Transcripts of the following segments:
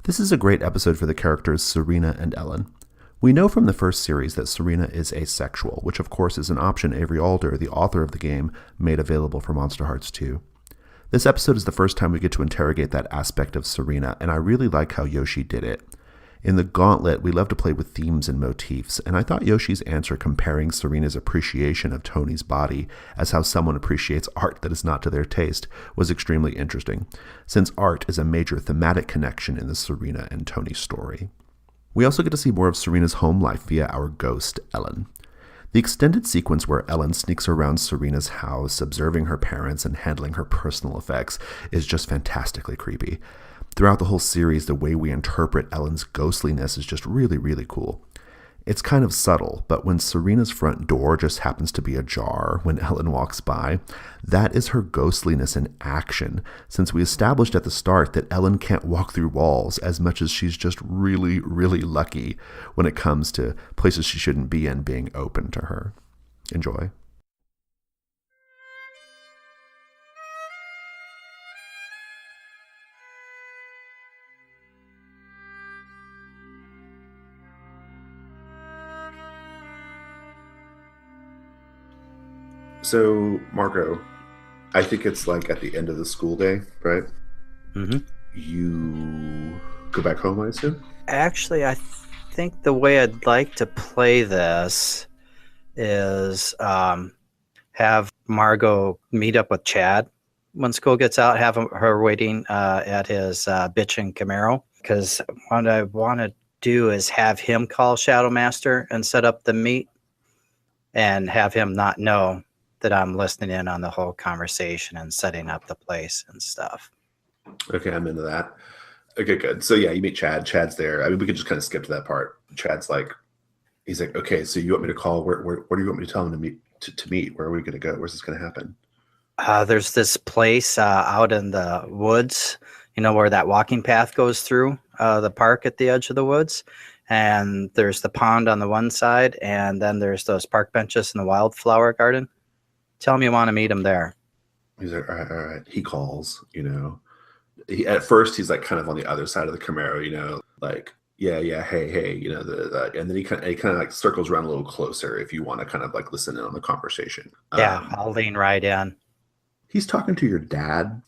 This is a great episode for the characters Serena and Ellen. We know from the first series that Serena is asexual, which of course is an option Avery Alder, the author of the game, made available for Monsterhearts 2. This episode is the first time we get to interrogate that aspect of Serena, and I really like how Yoshi did it. In the Gauntlet, we love to play with themes and motifs, and I thought Yoshi's answer comparing Serena's appreciation of Tony's body as how someone appreciates art that is not to their taste was extremely interesting, since art is a major thematic connection in the Serena and Tony story. We also get to see more of Serena's home life via our ghost, Ellen. The extended sequence where Ellen sneaks around Serena's house, observing her parents and handling her personal effects, is just fantastically creepy. Throughout the whole series, the way we interpret Ellen's ghostliness is just really, really cool. It's kind of subtle, but when Serena's front door just happens to be ajar when Ellen walks by, that is her ghostliness in action, since we established at the start that Ellen can't walk through walls as much as she's just really, really lucky when it comes to places she shouldn't be in being open to her. Enjoy. So, Marco, I think it's like at the end of the school day, right? Mm-hmm. You go back home, I assume? Actually, I think the way I'd like to play this is have Margot meet up with Chad when school gets out, have her waiting at his bitchin' Camaro. Because what I want to do is have him call Shadow Master and set up the meet and have him not know that I'm listening in on the whole conversation and setting up the place and stuff. Okay, I'm into that. Okay, good. So yeah, you meet Chad. Chad's there. I mean, we could just kind of skip to that part. Chad's like, he's like, okay, so you want me to call? Where do you want me to tell him to meet? To meet? Where are we going to go? Where's this going to happen? There's this place out in the woods, you know, where that walking path goes through the park at the edge of the woods. And there's the pond on the one side, and then there's those park benches in the wildflower garden. Tell him you want to meet him there. He's like, all right. He calls, you know. At first, he's like kind of on the other side of the Camaro, you know, like, yeah, hey, you know, and then he kind of like circles around a little closer if you want to kind of like listen in on the conversation. Yeah, I'll lean right in. He's talking to your dad.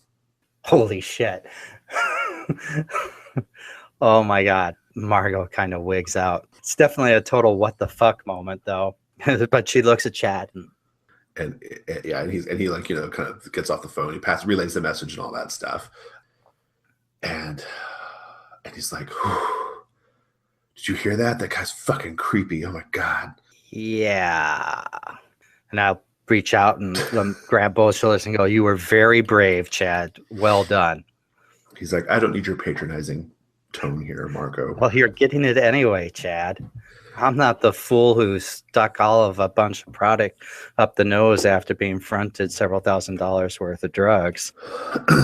Holy shit. Oh my God. Margot kind of wigs out. It's definitely a total what the fuck moment, though. But she looks at Chad and he like, you know, kind of gets off the phone. He relays the message and all that stuff. And he's like, did you hear that? That guy's fucking creepy. Oh my God. Yeah. And I'll reach out and grab both shoulders and go, you were very brave, Chad. Well done. He's like, I don't need your patronizing tone here, Marco. Well, you're getting it anyway, Chad. I'm not the fool who stuck all of a bunch of product up the nose after being fronted several $1,000s worth of drugs.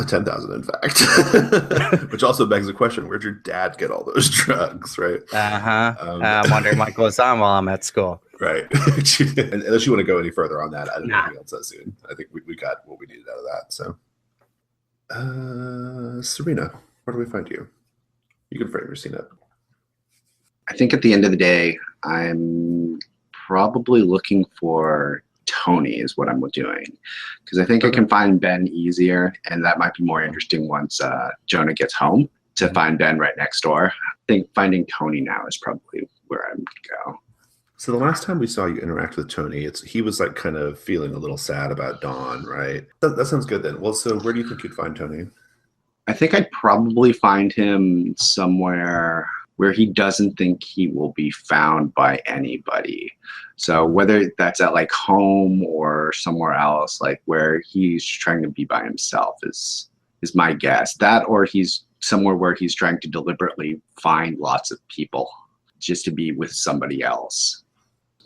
10,000, in fact. Which also begs the question, where'd your dad get all those drugs, right? I'm wondering what goes on while I'm at school. Right. Unless you want to go any further on that, I don't know anything else that soon. I think we got what we needed out of that. So, Serena, where do we find you? You can frame your scene up. I think at the end of the day, I'm probably looking for Tony is what I'm doing. Because I think I can find Ben easier, and that might be more interesting once Jonah gets home to find Ben right next door. I think finding Tony now is probably where I'm going to go. So the last time we saw you interact with Tony, he was like kind of feeling a little sad about Dawn, right? That sounds good then. Well, so where do you think you'd find Tony? I think I'd probably find him somewhere where he doesn't think he will be found by anybody. So whether that's at like home or somewhere else, like where he's trying to be by himself is my guess. That or he's somewhere where he's trying to deliberately find lots of people just to be with somebody else.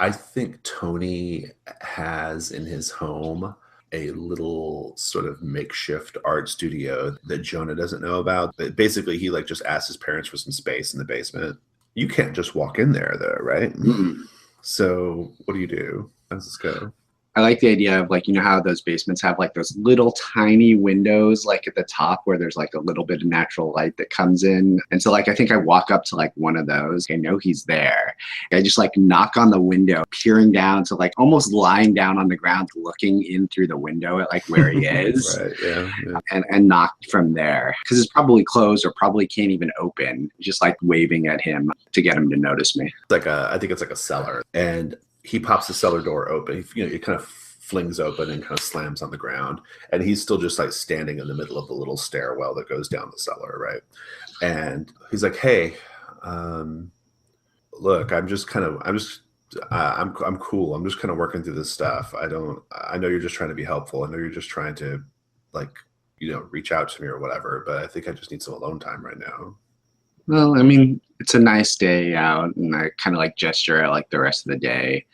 I think Tony has in his home a little sort of makeshift art studio that Jonah doesn't know about. But basically, he like just asked his parents for some space in the basement. You can't just walk in there, though, right? Mm-hmm. So what do you do? How does this go? I like the idea of like, you know how those basements have like those little tiny windows like at the top where there's like a little bit of natural light that comes in. And so like I think I walk up to like one of those. I know he's there. I just like knock on the window, peering down to like almost lying down on the ground, looking in through the window at like where he is. Right. Yeah. And knock from there. Because it's probably closed or probably can't even open. Just like waving at him to get him to notice me. I think it's like a cellar, and he pops the cellar door open. It kind of flings open and kind of slams on the ground, and he's still just like standing in the middle of the little stairwell that goes down the cellar, right? And he's like, "Hey, look, I'm cool. I'm just kind of working through this stuff. I know you're just trying to be helpful. I know you're just trying to like, reach out to me or whatever, but I think I just need some alone time right now." Well, I mean, it's a nice day out, and I kind of like gesture at like the rest of the day.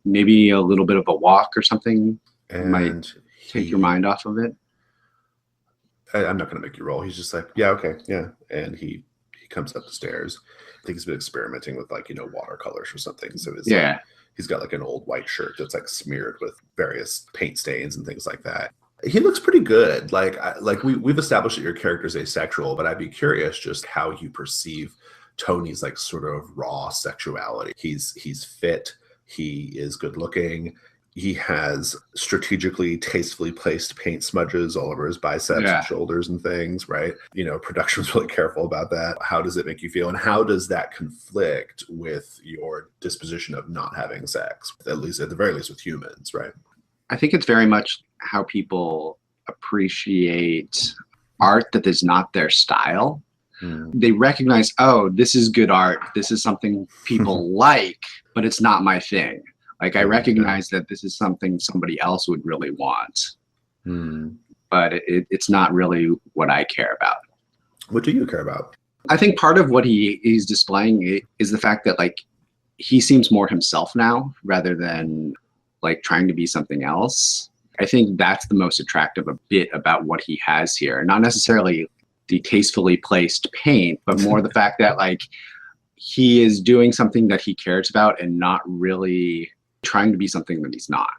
Maybe a little bit of a walk or something might take your mind off of it. I'm not going to make you roll. He's just like, yeah, okay, yeah. And he comes up the stairs. I think he's been experimenting with like, watercolors or something. So it's like, he's got like an old white shirt that's like smeared with various paint stains and things like that. He looks pretty good. We've established that your character's asexual, but I'd be curious just how you perceive Tony's like sort of raw sexuality. He's fit. He is good looking. He has strategically, tastefully placed paint smudges all over his biceps and shoulders and things, right? Production was really careful about that. How does it make you feel? And how does that conflict with your disposition of not having sex, at the very least with humans, right? I think it's very much how people appreciate art that is not their style. They recognize, oh, this is good art. This is something people like, but it's not my thing. Like I recognize that this is something somebody else would really want, but it's not really what I care about. What do you care about? I think part of what he's displaying is the fact that like he seems more himself now rather than like trying to be something else. I think that's the most attractive a bit about what he has here. Not necessarily the tastefully placed paint, but more the fact that like he is doing something that he cares about and not really trying to be something that he's not.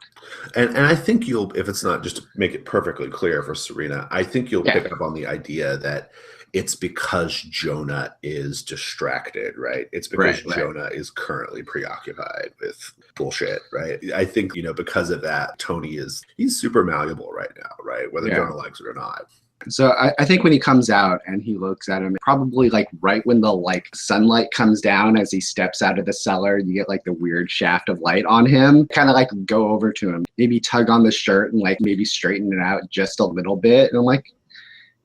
And I think if it's not, just to make it perfectly clear for Serena, I think you'll pick up on the idea that it's because Jonah is distracted, right? It's because Jonah is currently preoccupied with bullshit, right? I think, because of that, Tony he's super malleable right now, right? Whether Jonah likes it or not. So I think when he comes out and he looks at him, probably like right when the like sunlight comes down as he steps out of the cellar, you get like the weird shaft of light on him, kind of like go over to him, maybe tug on the shirt and like maybe straighten it out just a little bit. And I'm like,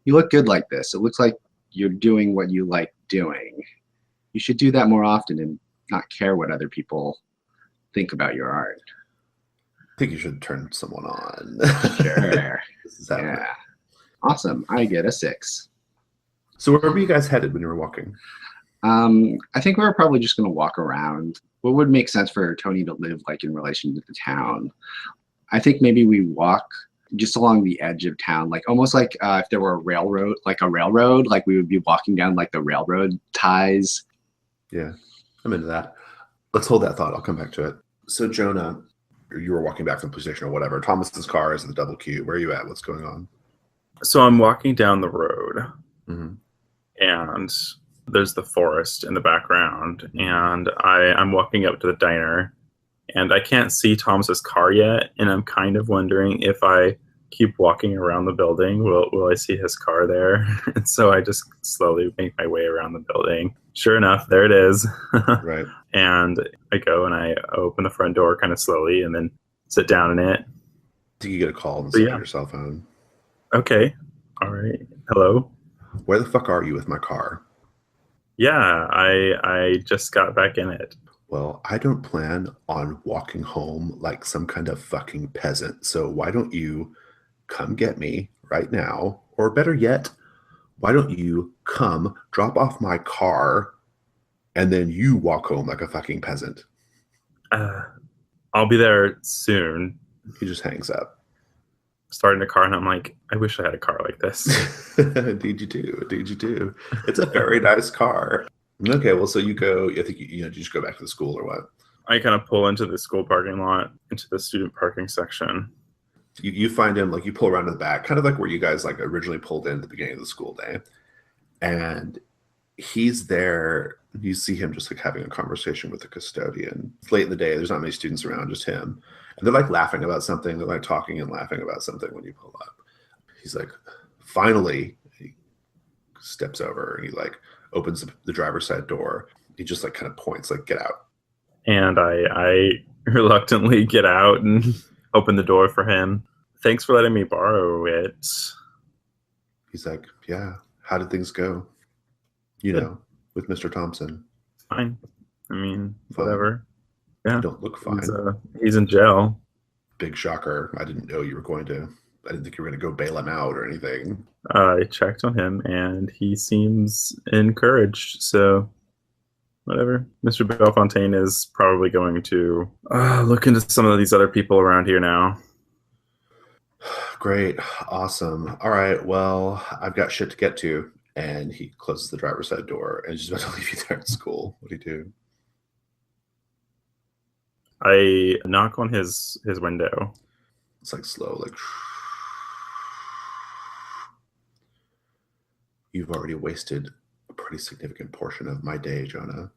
you look good like this. It looks like you're doing what you like doing. You should do that more often and not care what other people think about your art. I think you should turn someone on. Sure. Yeah. Awesome. I get a 6. So where were you guys headed when you were walking? I think we were probably just going to walk around. What would make sense for Tony to live like in relation to the town? I think maybe we walk just along the edge of town, like almost like if there were a railroad, like we would be walking down like the railroad ties. Yeah, I'm into that. Let's hold that thought. I'll come back to it. So Jonah, you were walking back from the police station or whatever. Thomas's car is in the double queue. Where are you at? What's going on? So I'm walking down the road, and there's the forest in the background, and I'm walking up to the diner, and I can't see Thomas's car yet, and I'm kind of wondering if I keep walking around the building, will I see his car there? And so I just slowly make my way around the building. Sure enough, there it is. Right. And I go and I open the front door kind of slowly and then sit down in it. Do you get a call and on your cell phone? Okay. All right. Hello. Where the fuck are you with my car? Yeah, I just got back in it. Well, I don't plan on walking home like some kind of fucking peasant. So why don't you come get me right now? Or better yet, why don't you come drop off my car and then you walk home like a fucking peasant? I'll be there soon. He just hangs up. Starting the car, and I'm like, I wish I had a car like this. Indeed you do. Indeed you do. It's a very nice car. Okay, well, so you go, I think, you just go back to the school or what? I kind of pull into the school parking lot, into the student parking section. You find him, like, you pull around to the back, kind of like where you guys like originally pulled in at the beginning of the school day. And he's there. You see him just like having a conversation with the custodian. It's late in the day. There's not many students around, just him. And they're like laughing about something. They're like talking and laughing about something when you pull up. He's like, finally, he steps over and he like opens the driver's side door. He just like kind of points, like, get out. And I reluctantly get out and open the door for him. Thanks for letting me borrow it. He's like, yeah, how did things go? You know, with Mr. Thompson. Fine. I mean, Fine. whatever. Yeah. You don't look fine. He's in jail. Big shocker. I didn't know you were going to. I didn't think you were going to go bail him out or anything. I checked on him and he seems encouraged. So, whatever. Mr. Bellefontaine is probably going to look into some of these other people around here now. Great. Awesome. All right. Well, I've got shit to get to. And he closes the driver's side door and is just about to leave you there at school. What do you do? I knock on his window. It's like slow, like. You've already wasted a pretty significant portion of my day, Jonah.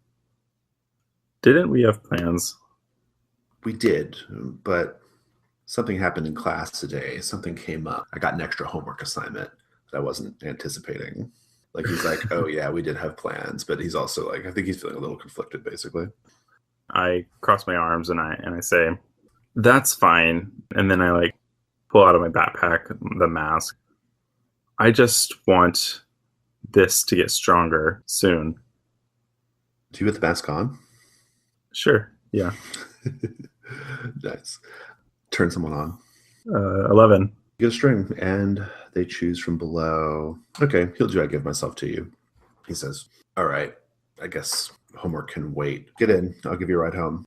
Didn't we have plans? We did, but something happened in class today. Something came up. I got an extra homework assignment that I wasn't anticipating. Like, he's like, oh yeah, we did have plans, but he's also like, I think he's feeling a little conflicted, basically. I cross my arms and I say, that's fine. And then I like pull out of my backpack the mask. I just want this to get stronger soon. Do you have the mask on? Sure. Yeah. Nice. Turn someone on. 11. You get a string, and they choose from below. Okay, he'll do I give myself to you. He says, all right, I guess homework can wait. Get in. I'll give you a ride home.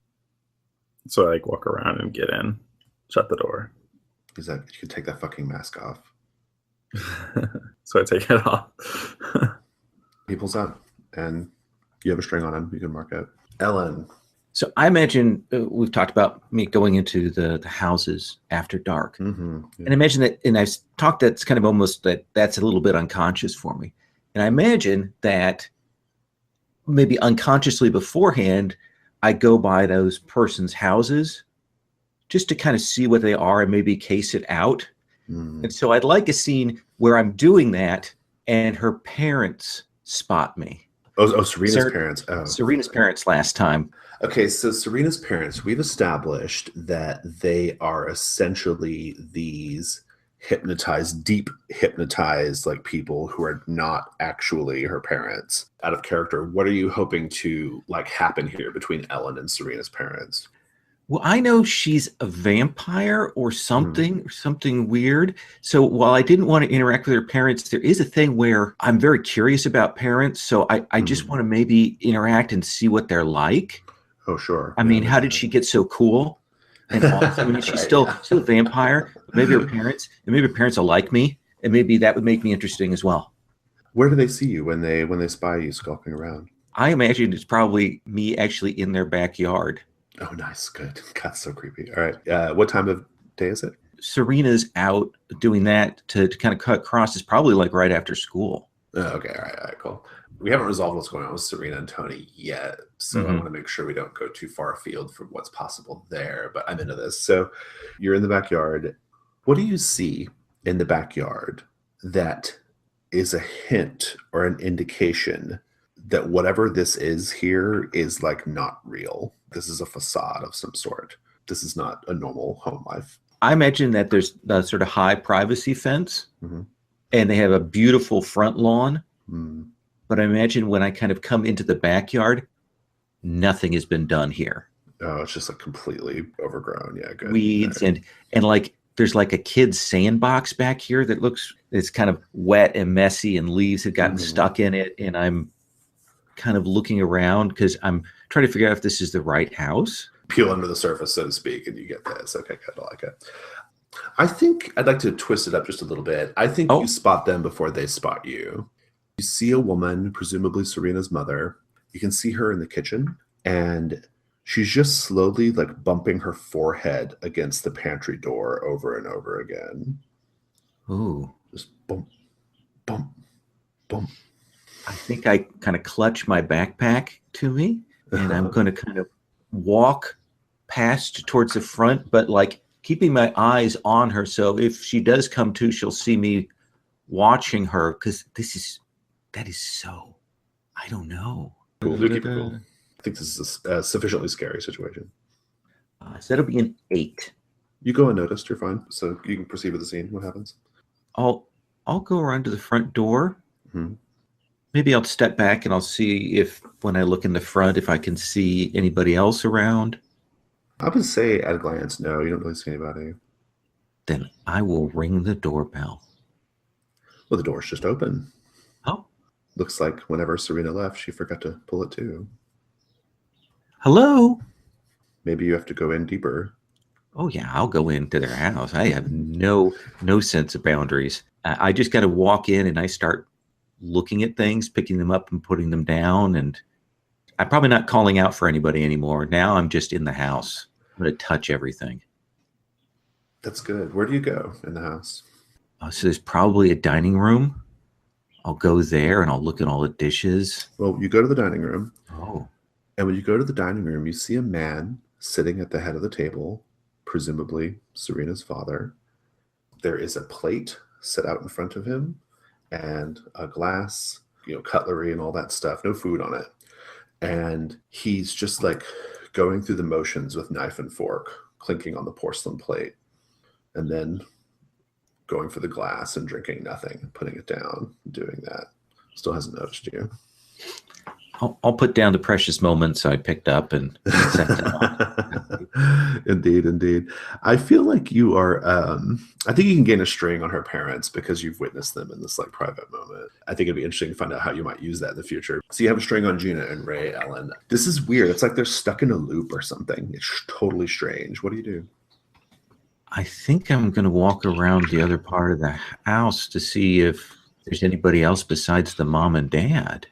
So I like walk around and get in. Shut the door. He's like, you can take that fucking mask off. So I take it off. He pulls out, and you have a string on him. You can mark it. Ellen. So I imagine we've talked about me going into the houses after dark. Mm-hmm, yeah. And I imagine that, and I've talked that's kind of almost that's a little bit unconscious for me. And I imagine that maybe unconsciously beforehand, I go by those persons' houses just to kind of see what they are and maybe case it out. Mm. And so I'd like a scene where I'm doing that and her parents spot me. Oh, Serena's parents. Oh. Serena's parents last time. Okay, so Serena's parents, we've established that they are essentially these deep hypnotized, like, people who are not actually her parents. Out of character, what are you hoping to, like, happen here between Ellen and Serena's parents? Well, I know she's a vampire or something weird. So while I didn't want to interact with her parents, there is a thing where I'm very curious about parents. So I just want to maybe interact and see what they're like. Oh, sure. I mean, how did she get so cool? And awesome? I mean, she's still a vampire. Maybe her parents will like me, and maybe that would make me interesting as well. Where do they see you when they spy you skulking around? I imagine it's probably me actually in their backyard. Oh, nice. Good. God, so creepy. All right. What time of day is it? Serena's out doing that to kind of cut crosses, probably like right after school. Okay. All right. Cool. We haven't resolved what's going on with Serena and Tony yet, so I want to make sure we don't go too far afield from what's possible there, but I'm into this. So you're in the backyard. What do you see in the backyard that is a hint or an indication that whatever this is here is, like, not real? This is a facade of some sort. This is not a normal home life. I imagine that there's a sort of high privacy fence, and they have a beautiful front lawn. But I imagine when I kind of come into the backyard, nothing has been done here. Oh, it's just like completely overgrown. Yeah, good. Weeds and like there's like a kid's sandbox back here that it's kind of wet and messy, and leaves have gotten stuck in it. And I'm kind of looking around because I'm trying to figure out if this is the right house. Peel under the surface, so to speak, and you get this. Okay, good. I like it. I think I'd like to twist it up just a little bit. I think you spot them before they spot you. You see a woman, presumably Serena's mother. You can see her in the kitchen, and She's just slowly like bumping her forehead against the pantry door over and over again. Ooh. Just bump, bump, bump. I think I kind of clutch my backpack to me, and I'm going to kind of walk past towards the front, but like keeping my eyes on her. So if she does come to, she'll see me watching her, because that is so, I don't know. Cool. Do keep it cool. I think this is a sufficiently scary situation. So that'll be an 8. You go unnoticed. You're fine. So you can proceed with the scene. What happens? I'll go around to the front door. Mm-hmm. Maybe I'll step back and I'll see if, when I look in the front, if I can see anybody else around. I would say at a glance, no, you don't really see anybody. Then I will ring the doorbell. Well, the door's just open. Oh. Looks like whenever Serena left, she forgot to pull it too. Hello? Maybe you have to go in deeper. Oh, yeah, I'll go into their house. I have no sense of boundaries. I just got to walk in and I start looking at things, picking them up and putting them down. And I'm probably not calling out for anybody anymore. Now I'm just in the house. I'm going to touch everything. That's good. Where do you go in the house? So there's probably a dining room. I'll go there and I'll look at all the dishes. Well, you go to the dining room. Oh. And when you go to the dining room, you see a man sitting at the head of the table, presumably Serena's father. There is a plate set out in front of him and a glass, cutlery and all that stuff. No food on it. And he's just like going through the motions with knife and fork, clinking on the porcelain plate, and then going for the glass and drinking nothing, putting it down, doing that. Still hasn't noticed you. I'll put down the precious moments I picked up and set them on. Indeed. I feel like you are, I think you can gain a string on her parents because you've witnessed them in this like private moment. I think it'd be interesting to find out how you might use that in the future. So you have a string on Gina and Ray, Ellen. This is weird. It's like they're stuck in a loop or something. It's totally strange. What do you do? I think I'm going to walk around the other part of the house to see if there's anybody else besides the mom and dad.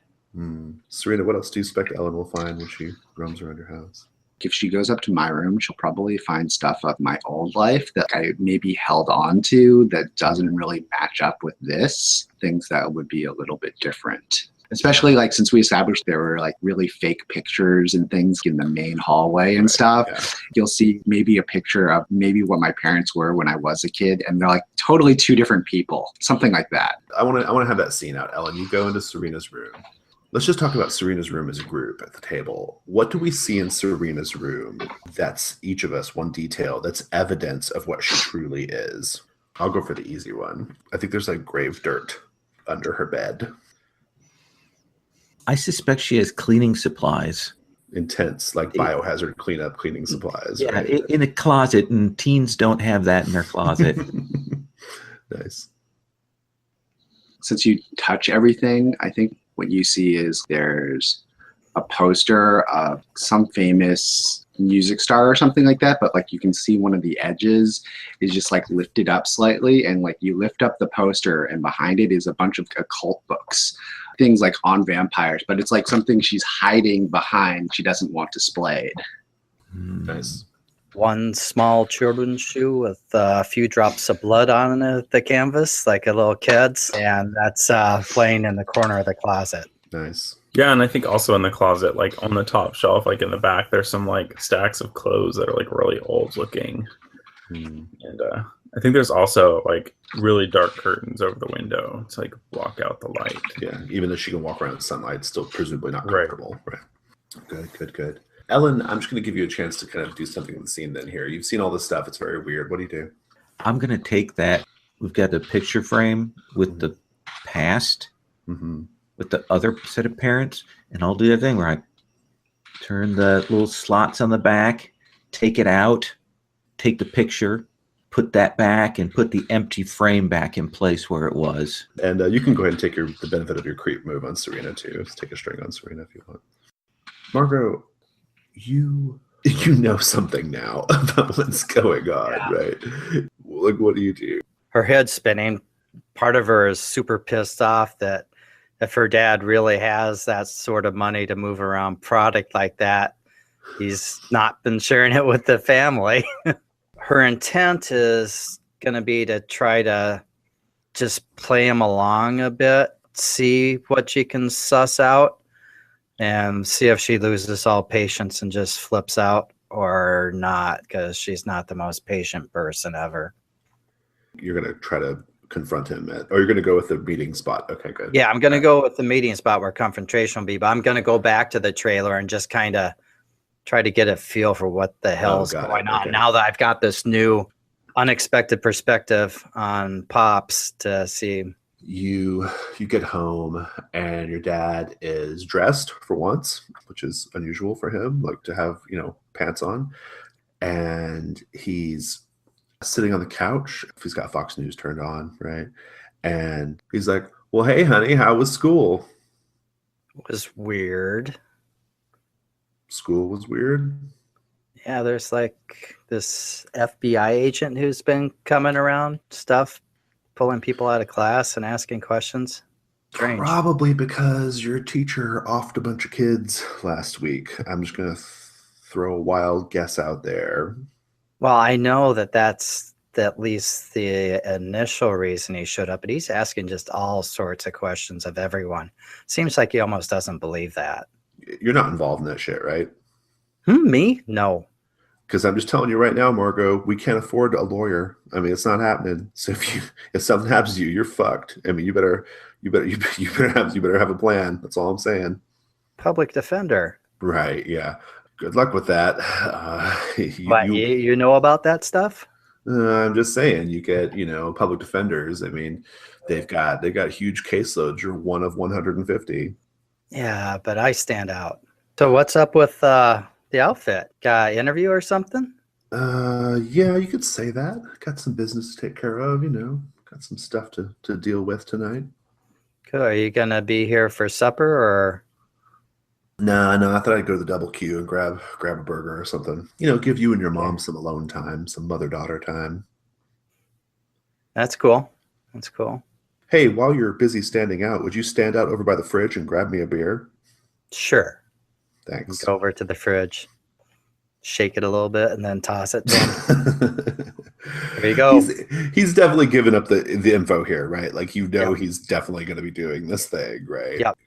Serena, what else do you expect Ellen will find when she roams around your house? If she goes up to my room, she'll probably find stuff of my old life that I maybe held on to that doesn't really match up with this. Things that would be a little bit different. Especially like since we established there were like really fake pictures and things in the main hallway and stuff. Yeah. You'll see maybe a picture of maybe what my parents were when I was a kid, and they're like totally two different people. Something like that. I want to have that scene out, Ellen. You go into Serena's room. Let's just talk about Serena's room as a group at the table. What do we see in Serena's room that's each of us one detail that's evidence of what she truly is? I'll go for the easy one. I think there's like grave dirt under her bed. I suspect she has cleaning supplies. Intense, like biohazard cleaning supplies. Yeah, right? In a closet, and teens don't have that in their closet. Nice. Since you touch everything, I think what you see is there's a poster of some famous music star or something like that, but like you can see one of the edges is just like lifted up slightly, and like you lift up the poster and behind it is a bunch of occult books, things like on vampires, but it's like something she's hiding behind she doesn't want displayed. Nice. One small children's shoe with a few drops of blood on the canvas, like a little kid's, and that's laying in the corner of the closet. Nice. Yeah, and I think also in the closet, like on the top shelf, like in the back, there's some like stacks of clothes that are like really old looking. And I think there's also like really dark curtains over the window to like block out the light. Yeah, even though she can walk around in sunlight, it's still presumably not comfortable. Right. Good. Ellen, I'm just going to give you a chance to kind of do something with the scene then here. You've seen all this stuff. It's very weird. What do you do? I'm going to take that. We've got the picture frame with the past, with the other set of parents, and I'll do that thing where I turn the little slots on the back, take it out, take the picture, put that back, and put the empty frame back in place where it was. And you can go ahead and take the benefit of your creep move on Serena too. Just take a string on Serena if you want. Margot, you know something now about what's going on, right? Like, what do you do? Her head's spinning. Part of her is super pissed off that if her dad really has that sort of money to move around product like that, he's not been sharing it with the family. Her intent is going to be to try to just play him along a bit, see what she can suss out, and see if she loses all patience and just flips out or not, because she's not the most patient person ever. You're going to try to confront him or you're going to go with the meeting spot. Okay, good. Yeah, I'm going to go with the meeting spot where confrontation will be, but I'm going to go back to the trailer and just kind of try to get a feel for what the hell's going on. Okay. Now that I've got this new unexpected perspective on Pops to see. You get home and your dad is dressed for once, which is unusual for him, like to have, pants on. And he's sitting on the couch. He's got Fox News turned on, right? And he's like, well, hey, honey, how was school? It was weird. School was weird? Yeah, there's like this FBI agent who's been coming around stuff, pulling people out of class and asking questions. Strange. Probably because your teacher offed a bunch of kids last week. I'm just going to throw a wild guess out there. Well, I know that's at least the initial reason he showed up, but he's asking just all sorts of questions of everyone. Seems like he almost doesn't believe that. You're not involved in that shit, right? Me? No. Because I'm just telling you right now, Margot, we can't afford a lawyer. I mean, it's not happening. So if something happens to you, you're fucked. I mean, you better have a plan. That's all I'm saying. Public defender. Right. Yeah. Good luck with that. You know about that stuff? I'm just saying, you get public defenders. I mean, they've got huge caseloads. You're one of 150. Yeah, but I stand out. So what's up with the outfit? Got an interview or something? Yeah, you could say that. Got some business to take care of, got some stuff to deal with tonight. Cool. Are you gonna be here for supper or? No, I thought I'd go to the Double Q and grab a burger or something. Give you and your mom some alone time, some mother-daughter time. That's cool. Hey, while you're busy standing out, would you stand out over by the fridge and grab me a beer? Sure. Thanks. Go over to the fridge, shake it a little bit, and then toss it to him. There you go. He's definitely given up the info here, right? Like, he's definitely going to be doing this thing, right? Yep.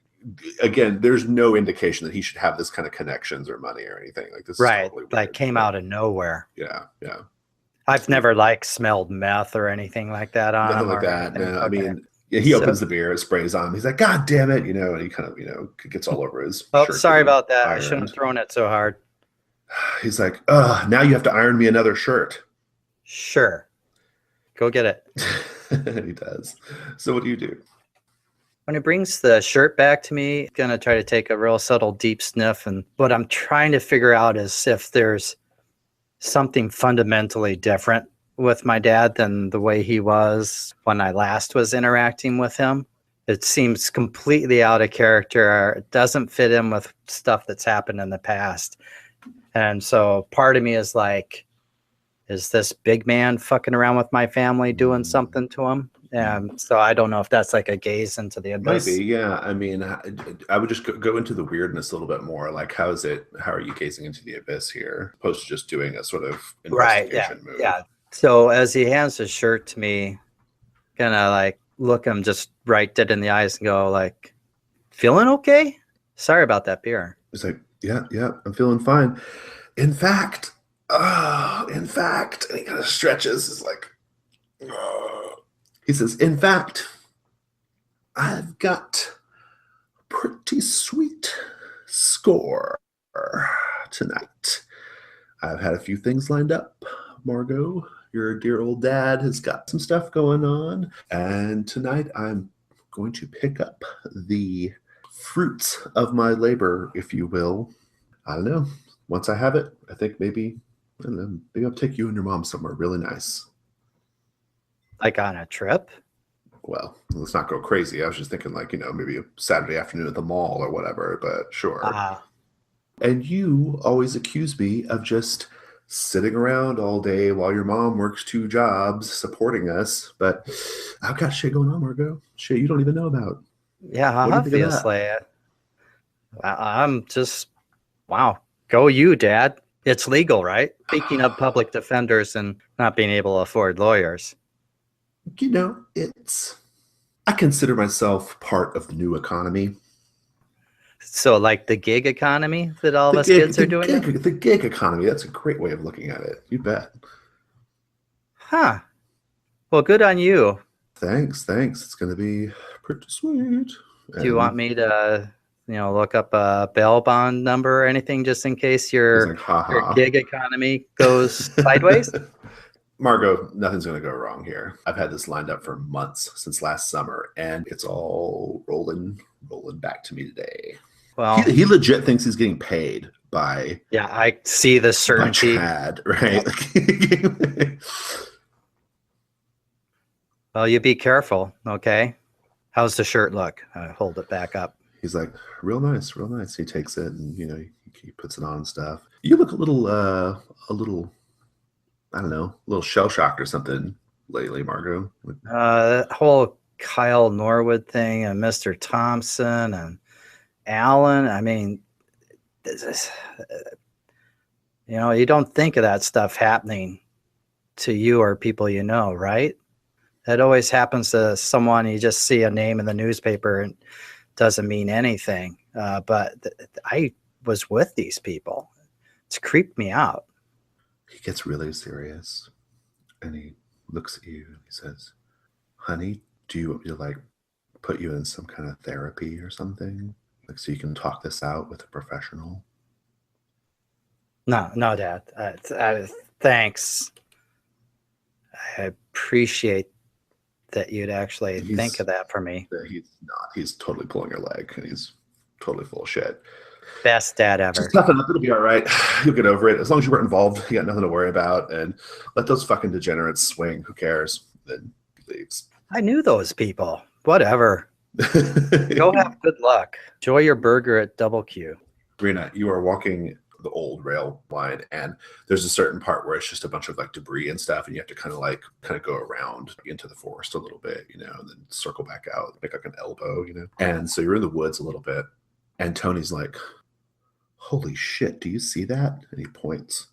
Again, there's no indication that he should have this kind of connections or money or anything. Like, this right. is totally weird. Like, came out of nowhere. Yeah. I've never smelled meth or anything like that on Nothing him. like that. Anything. No, okay. I mean, he opens the beer, it sprays on him. He's like, God damn it, and he kind of, gets all over his shirt. Sorry about that. Ironed. I shouldn't have thrown it so hard. He's like, now you have to iron me another shirt. Sure. Go get it. He does. So what do you do? When he brings the shirt back to me, I'm going to try to take a real subtle, deep sniff. And what I'm trying to figure out is if there's something fundamentally different with my dad than the way he was when I last was interacting with him. It seems completely out of character. It doesn't fit in with stuff that's happened in the past. And so part of me is like, is this big man fucking around with my family doing something to him? And so I don't know if that's like a gaze into the abyss. Maybe, yeah. I mean, I would just go into the weirdness a little bit more. Like, how are you gazing into the abyss here, opposed to just doing a sort of investigation move? Yeah. So as he hands his shirt to me, gonna look him just right dead in the eyes and go like, feeling okay? Sorry about that beer. He's like, yeah, I'm feeling fine. In fact, and he kind of stretches. He's like, he says, in fact, I've got a pretty sweet score tonight. I've had a few things lined up, Margot. Your dear old dad has got some stuff going on. And tonight I'm going to pick up the fruits of my labor, if you will. I don't know. Once I have it, I think maybe I'll take you and your mom somewhere really nice. Like on a trip? Well, let's not go crazy. I was just thinking maybe a Saturday afternoon at the mall or whatever, but sure. And you always accuse me of just sitting around all day while your mom works 2 jobs supporting us. But I've got shit going on, Margot. Shit you don't even know about. Yeah, obviously. I'm just, wow, Go you, Dad. It's legal, right? Speaking of public defenders and not being able to afford lawyers. You know, I consider myself part of the new economy. So like the gig economy that all of us kids are doing? The gig economy, that's a great way of looking at it. You bet. Huh. Well, good on you. Thanks. It's going to be pretty sweet. Do you want me to, look up a bail bond number or anything just in case your gig economy goes sideways? Margot, nothing's going to go wrong here. I've had this lined up for months since last summer, and it's all rolling back to me today. Well, he legit thinks he's getting paid by. Yeah, I see the certainty. Chad, right? Well, you be careful, okay? How's the shirt look? Hold it back up. He's like, real nice. He takes it and he puts it on and stuff. You look a little, I don't know, a little shell shocked or something lately, Margot. That whole Kyle Norwood thing and Mr. Thompson and Alan. I mean, this is, you don't think of that stuff happening to you or people you know, right? It always happens to someone you just see a name in the newspaper and doesn't mean anything. But I was with these people. It's creeped me out. He gets really serious and he looks at you and he says, honey, do you want me to put you in some kind of therapy or something? So you can talk this out with a professional? No, Dad. Thanks. I appreciate that you'd actually think of that for me. He's not. He's totally pulling your leg and he's totally full of shit. Best dad ever. Just nothing. It'll be all right. You'll get over it. As long as you weren't involved, you got nothing to worry about. And let those fucking degenerates swing. Who cares? Then he leaves. I knew those people. Whatever. Go have good luck. Enjoy your burger at Double Q. Serena, you are walking the old rail line, and there's a certain part where it's just a bunch of debris and stuff, and you have to kind of go around into the forest a little bit, and then circle back out, make like an elbow, And so you're in the woods a little bit, and Tony's like, holy shit, do you see that? And he points,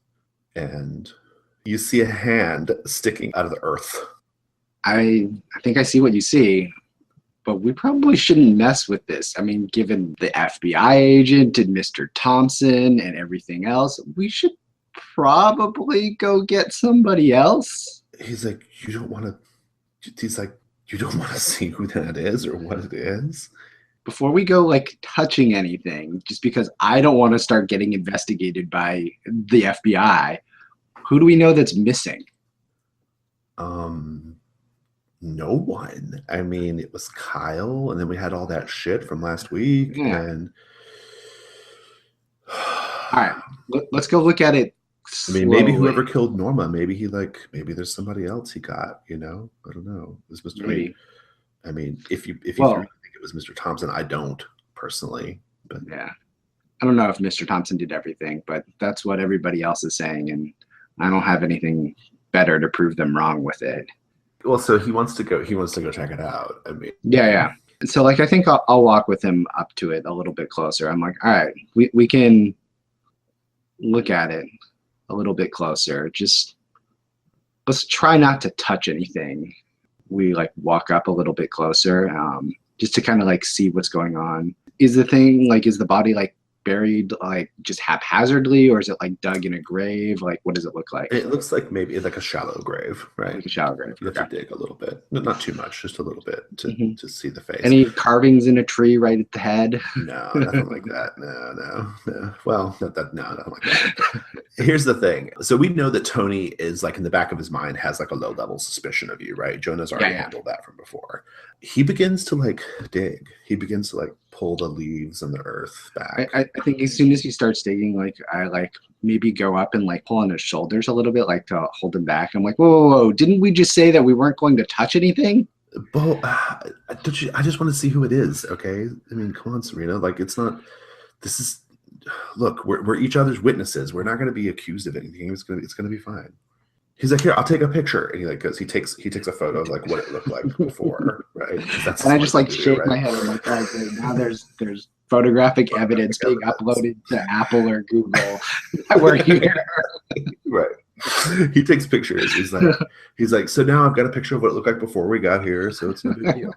and you see a hand sticking out of the earth. I think I see what you see, but we probably shouldn't mess with this. I mean, given the FBI agent and Mr. Thompson and everything else, we should probably go get somebody else. He's like, you don't want to see who that is or what it is? Before we go touching anything, just because I don't want to start getting investigated by the FBI, who do we know that's missing? No one. I mean, it was Kyle, and then we had all that shit from last week. Yeah. And all right, let's go look at it. I mean, maybe whoever killed Norma, maybe there's somebody else he got. I don't know. It was Mr. Maybe. I mean, if you really think it was Mr. Thompson, I don't personally, but yeah, I don't know if Mr. Thompson did everything, but that's what everybody else is saying, and I don't have anything better to prove them wrong with it. Well, so he wants to go check it out. I mean, yeah. And so I think I'll walk with him up to it a little bit closer. I'm like, all right, we can look at it a little bit closer. Just let's try not to touch anything. We walk up a little bit closer, just to kind of see what's going on. Is the thing is the body buried just haphazardly, or is it dug in a grave? What does it look like? It looks like maybe it's a shallow grave, right? Like a shallow grave. You have to dig a little bit, not too much, just a little bit to see the face. Any carvings in a tree right at the head? No, nothing like that. No. Well, nothing like that. Here's the thing. So we know that Tony is in the back of his mind has a low level suspicion of you, right? Jonah's already handled that from before. He begins to dig. He begins to pull the leaves and the earth back. I think as soon as he starts digging, I maybe go up and pull on his shoulders a little bit, to hold him back. I'm like, whoa, didn't we just say that we weren't going to touch anything? Bo, I just want to see who it is, okay? I mean, come on, Serena. It's not. This is. Look, we're each other's witnesses. We're not going to be accused of anything. It's gonna be fine. He's like, here, I'll take a picture, and he goes. He takes a photo of what it looked like before, right? And I just shake my head. I'm like, all right, now there's photographic evidence being uploaded to Apple or Google that we're here. Right. He takes pictures. He's like, so now I've got a picture of what it looked like before we got here, so it's no big deal.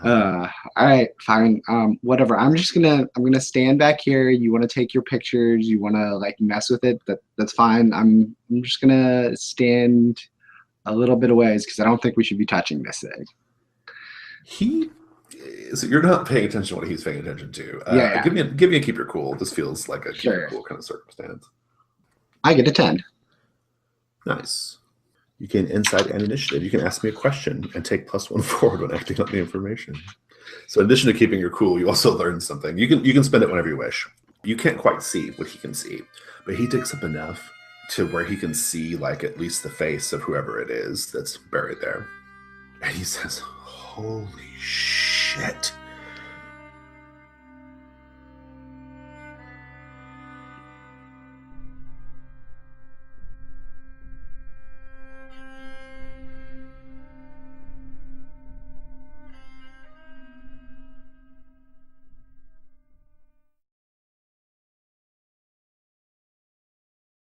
All right, fine. Whatever. I'm gonna stand back here. You want to take your pictures? You want to like mess with it? That's fine. I'm just gonna stand a little bit away because I don't think we should be touching this thing. So you're not paying attention to what he's paying attention to. Yeah. Give me a keep your cool. This feels like a keep your cool kind of circumstance. I get a 10. Nice. You gain insight and initiative. You can ask me a question and take +1 forward when acting on the information. So in addition to keeping your cool, you also learn something. You can spend it whenever you wish. You can't quite see what he can see, but he digs up enough to where he can see like at least the face of whoever it is that's buried there. And he says, "Holy shit."